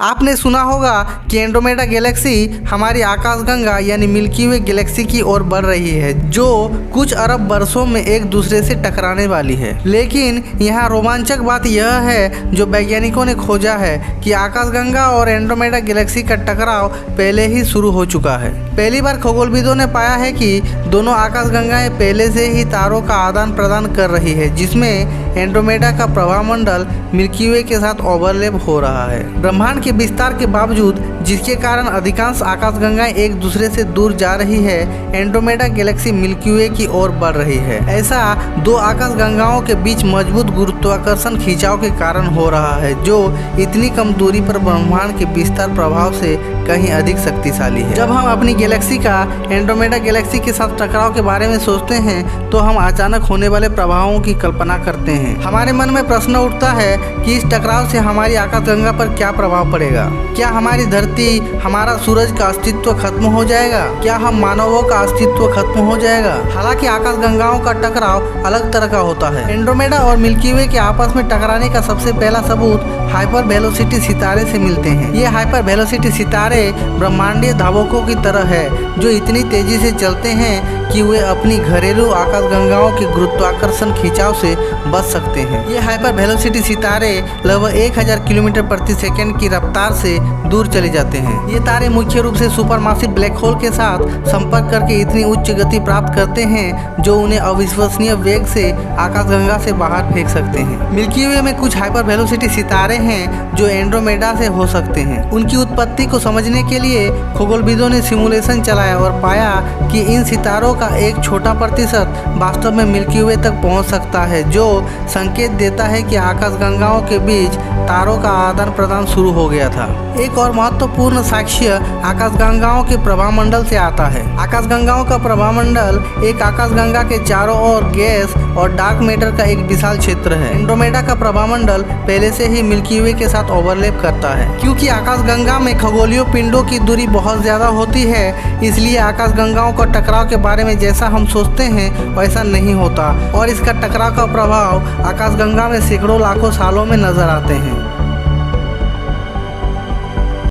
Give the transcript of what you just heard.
आपने सुना होगा कि एंड्रोमेडा गैलेक्सी हमारी आकाशगंगा यानी मिल्की वे गैलेक्सी की ओर बढ़ रही है, जो कुछ अरब वर्षों में एक दूसरे से टकराने वाली है। लेकिन यहाँ रोमांचक बात यह है जो वैज्ञानिकों ने खोजा है कि आकाशगंगा और एंड्रोमेडा गैलेक्सी का टकराव पहले ही शुरू हो चुका है। पहली बार खगोलविदों ने पाया है कि दोनों आकाशगंगाएं पहले से ही तारों का आदान प्रदान कर रही है, जिसमें एंड्रोमेडा का प्रभामंडल मिल्की वे के साथ ओवरलैप हो रहा है। ब्रह्मांड के विस्तार के बावजूद, जिसके कारण अधिकांश आकाशगंगाएं एक दूसरे से दूर जा रही है, एंड्रोमेडा गैलेक्सी मिल्की वे की ओर बढ़ रही है। ऐसा दो आकाशगंगाओं के बीच मजबूत गुरुत्वाकर्षण खिंचाव के कारण हो रहा है, जो इतनी कम दूरी पर ब्रह्मांड के विस्तार प्रभाव से कहीं अधिक शक्तिशाली है। जब हम अपनी गैलेक्सी का एंड्रोमेडा गैलेक्सी के साथ टकराव के बारे में सोचते हैं तो हम अचानक होने वाले प्रभावों की कल्पना करते हैं। हमारे मन में प्रश्न उठता है कि इस टकराव से हमारी आकाशगंगा पर क्या प्रभाव पड़ेगा। क्या हमारी धरती, हमारा सूरज का अस्तित्व खत्म हो जाएगा? क्या हम मानवों का अस्तित्व खत्म हो जाएगा? हालांकि आकाशगंगाओं का टकराव अलग तरह का होता है। एंड्रोमेडा और मिल्की वे के आपस में टकराने का सबसे पहला सबूत हाइपर वेलोसिटी सितारे से मिलते हैं। ये हाइपर वेलोसिटी सितारे ब्रह्मांडीय धावकों की तरह है, जो इतनी तेजी से चलते हैं कि वे अपनी घरेलू आकाशगंगाओं के गुरुत्वाकर्षण खिंचाव से बच सकते हैं। ये हाइपर वेलोसिटी सितारे लगभग 1000 किलोमीटर प्रति सेकंड की रफ्तार से दूर चले जाते हैं। ये तारे मुख्य रूप से सुपरमासिव ब्लैक होल के साथ संपर्क करके इतनी उच्च गति प्राप्त करते हैं जो उन्हें अविश्वसनीय वेग से आकाशगंगा से बाहर फेंक सकते हैं। मिल्की वे में कुछ हाइपर वेलोसिटी सितारे हैं जो एंड्रोमेडा से हो सकते हैं। उनकी उत्पत्ति को समझने के लिए खगोलविदों ने सिमुलेशन चलाया और पाया कि इन सितारों का एक छोटा प्रतिशत वास्तव में मिल्की वे तक पहुंच सकता है, जो संकेत देता है कि आकाशगंगाओं के बीच तारों का आदान प्रदान शुरू हो गया था। एक और महत्वपूर्ण साक्ष्य आकाशगंगाओं के प्रभामंडल से आता है। आकाशगंगाओं का प्रभामंडल एक आकाशगंगा के चारों ओर गैस और डार्क मैटर का एक विशाल क्षेत्र है। एंड्रोमेडा का प्रभामंडल पहले से ही मिल्की वे के साथ ओवरलैप करता है। क्योंकि आकाशगंगा में खगोलीय पिंडों की दूरी बहुत ज्यादा होती है, इसलिए आकाशगंगाओं का टकराव के बारे में जैसा हम सोचते हैं वैसा नहीं होता और इसका टकराव का प्रभाव आकाशगंगा में सैकड़ों लाखों सालों में नजर आते हैं।